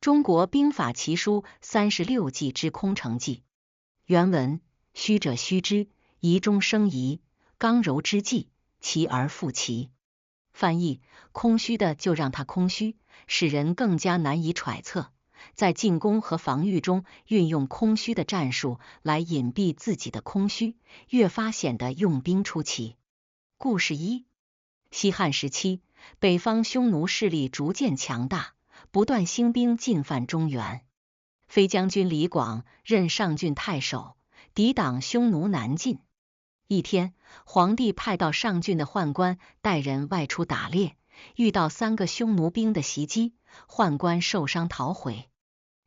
中国兵法奇书36计之空城计。原文：虚者虚之，疑中生疑，刚柔之计，其而复其。翻译：空虚的就让它空虚，使人更加难以揣测。在进攻和防御中运用空虚的战术来隐蔽自己的空虚，越发显得用兵出奇。故事一：西汉时期，北方匈奴势力逐渐强大，不断兴兵进犯中原。飞将军李广任上郡太守，抵挡匈奴南进。一天，皇帝派到上郡的宦官带人外出打猎，遇到3个匈奴兵的袭击，宦官受伤逃回。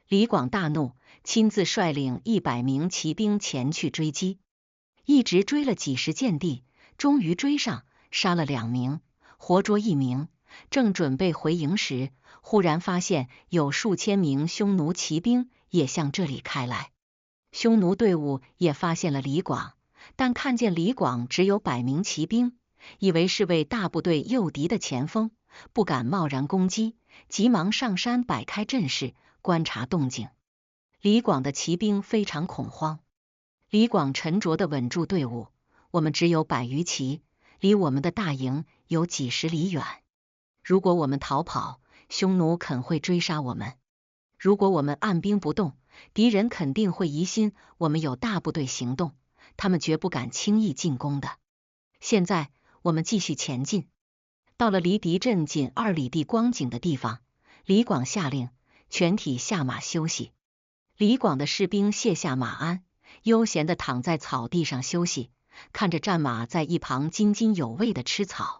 李广大怒，亲自率领100名骑兵前去追击，一直追了几十箭地，终于追上，杀了2名，活捉1名。正准备回营时，忽然发现有数千名匈奴骑兵也向这里开来。匈奴队伍也发现了李广，但看见李广只有100名骑兵，以为是为大部队诱敌的前锋，不敢贸然攻击，急忙上山摆开阵势，观察动静。李广的骑兵非常恐慌。李广沉着地稳住队伍，我们只有100余骑，离我们的大营有几十里远。如果我们逃跑，匈奴肯会追杀我们；如果我们按兵不动，敌人肯定会疑心我们有大部队行动，他们绝不敢轻易进攻的。现在我们继续前进，到了离敌阵仅2里地光景的地方，李广下令全体下马休息。李广的士兵卸下马鞍，悠闲地躺在草地上休息，看着战马在一旁津津有味地吃草。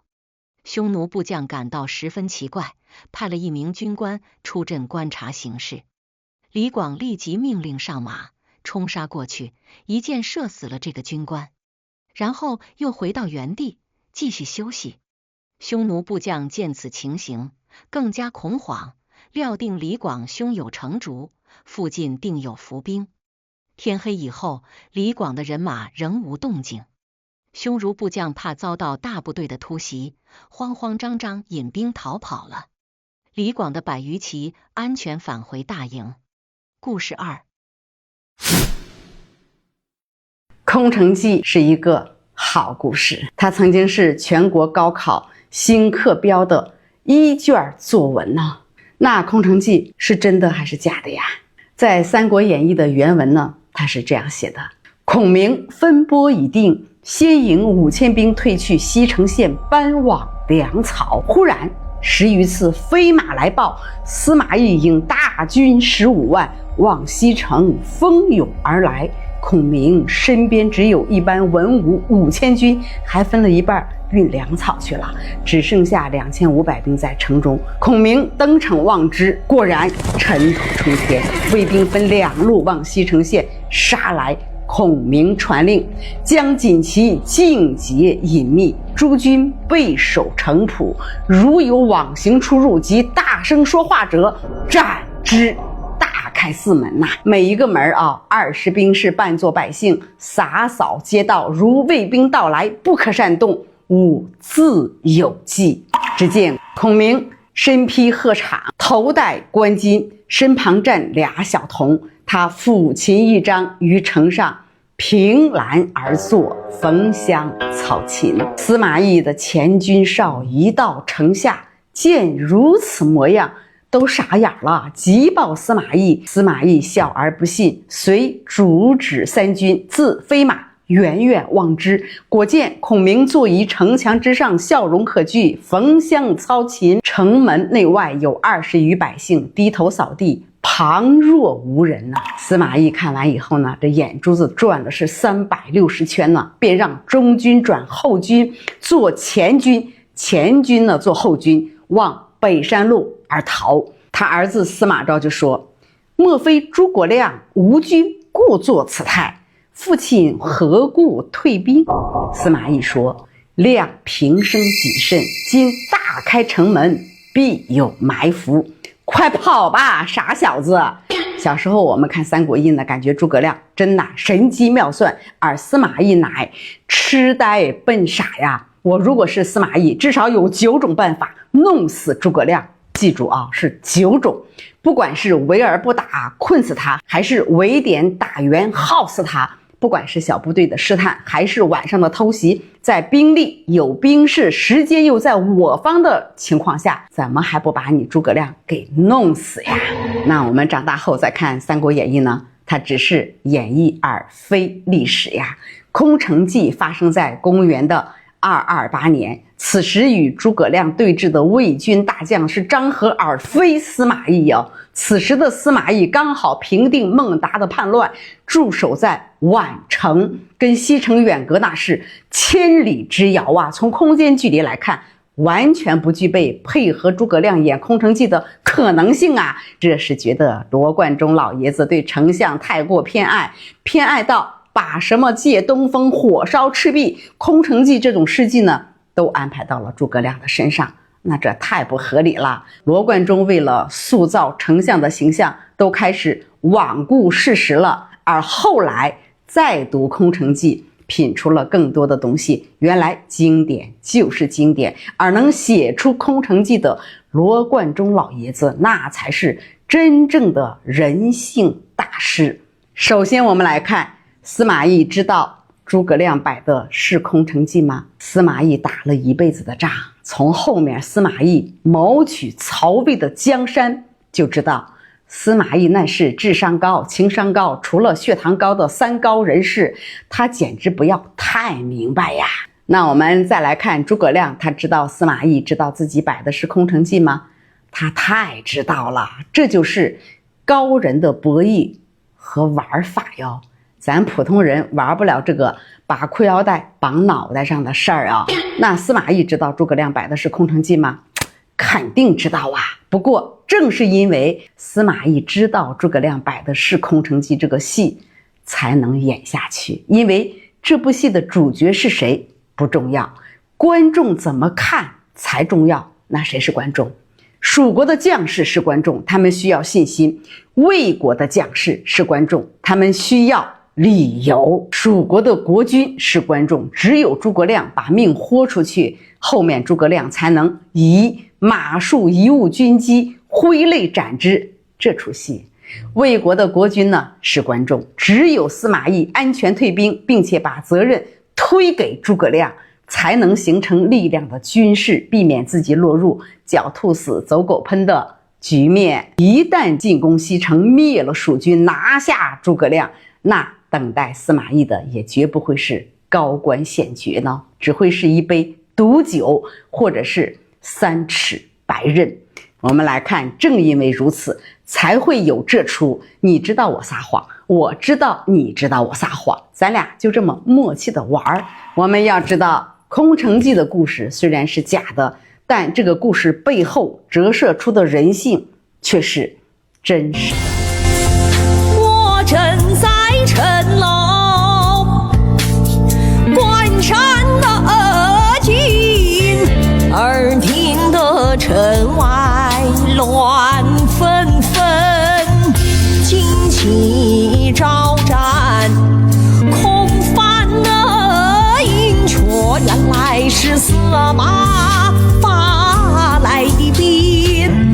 匈奴部将感到十分奇怪，派了1名军官出阵观察形势。李广立即命令上马，冲杀过去，一箭射死了这个军官，然后又回到原地继续休息。匈奴部将见此情形，更加恐慌，料定李广胸有成竹，附近定有伏兵。天黑以后，李广的人马仍无动静。匈奴部将怕遭到大部队的突袭，慌慌张张引兵逃跑了。李广的100余骑安全返回大营。故事2：空城计是一个好故事，它曾经是全国高考新课标的1卷作文呢。那空城计是真的还是假的呀？在《三国演义》的原文呢，它是这样写的：孔明分拨已定，先引5000兵退去西城县，搬往粮草。忽然10余次飞马来报，司马懿引大军15万往西城蜂拥而来。孔明身边只有一班文武5000军，还分了一半运粮草去了，只剩下2500兵在城中。孔明登城望之，果然尘土冲天，魏兵分2路往西城县杀来。孔明传令，将锦旗尽结隐秘，诸军备守城濮，如有往行出入及大声说话者，斩之。大开4门呐，每一个门20兵士扮作百姓，洒扫街道，如魏兵到来，不可擅动，吾自有计。只见孔明身披鹤氅，头戴冠巾，身旁站2小童，他抚琴一张，于城上凭栏而坐，焚香操琴。司马懿的前军哨一到城下，见如此模样，都傻眼了，急报司马懿。司马懿笑而不信，遂主旨3军自飞马远远望之，果见孔明坐于城墙之上，笑容可掬，焚香操琴。城门内外有20余百姓低头扫地，旁若无人呐。司马懿看完以后呢，这眼珠子转的是360圈呢，便让中军转后军做前军，前军呢做后军，往北山路而逃。他儿子司马昭就说：莫非诸葛亮无军，故作此态？父亲何故退兵？司马懿说：亮平生谨慎，今大开城门，必有埋伏，快跑吧，傻小子！小时候我们看《三国演义》呢，感觉诸葛亮真乃神机妙算，而司马懿乃痴呆笨傻呀。我如果是司马懿，至少有9种办法弄死诸葛亮，记住啊，是9种。不管是围而不打困死他，还是围点打援耗死他，不管是小部队的试探，还是晚上的偷袭，在兵力有兵势，时间又在我方的情况下，怎么还不把你诸葛亮给弄死呀？那我们长大后再看《三国演义》呢，它只是演绎而非历史呀。空城计发生在公元的228年，此时与诸葛亮对峙的魏军大将是张合，而非司马懿啊。此时的司马懿刚好平定孟达的叛乱，驻守在宛城，跟西城远隔那是千里之遥啊。从空间距离来看，完全不具备配合诸葛亮演空城计的可能性啊。这是觉得罗贯中老爷子对丞相太过偏爱到把什么借东风、火烧赤壁、空城计这种事迹呢，都安排到了诸葛亮的身上，那这太不合理了。罗贯中为了塑造丞相的形象，都开始罔顾事实了，而后来再读空城计，品出了更多的东西。原来经典就是经典，而能写出空城计的罗贯中老爷子，那才是真正的人性大师。首先我们来看，司马懿知道诸葛亮摆的是空城计吗？司马懿打了一辈子的仗，从后面司马懿谋取曹魏的江山就知道，司马懿那是智商高、情商高，除了血糖高的3高人士，他简直不要太明白呀。那我们再来看诸葛亮，他知道司马懿知道自己摆的是空城计吗？他太知道了，这就是高人的博弈和玩法哟。咱普通人玩不了这个把裤腰带绑脑袋上的事儿啊。那司马懿知道诸葛亮摆的是空城计吗？肯定知道啊。不过正是因为司马懿知道诸葛亮摆的是空城计这个戏才能演下去，因为这部戏的主角是谁不重要，观众怎么看才重要。那谁是观众？蜀国的将士是观众，他们需要信心；魏国的将士是观众，他们需要理由。蜀国的国君是观众，只有诸葛亮把命豁出去，后面诸葛亮才能以马术贻误军机，挥泪斩之这出戏。魏国的国君呢是观众，只有司马懿安全退兵，并且把责任推给诸葛亮，才能形成力量的军事，避免自己落入狡兔死走狗烹的局面。一旦进攻西城，灭了蜀军，拿下诸葛亮，那等待司马懿的也绝不会是高官显爵呢，只会是一杯毒酒，或者是3尺白刃。我们来看，正因为如此，才会有这出你知道我撒谎，我知道你知道我撒谎，咱俩就这么默契的玩。我们要知道，空城计的故事虽然是假的，但这个故事背后折射出的人性却是真实的。我正在城楼关山的景，耳听得城外乱纷纷，旌旗招展，空翻了银雀，原来是司马发来兵。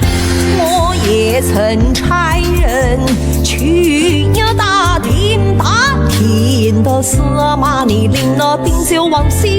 我也曾差人去呀打听的司马，你领了兵就往西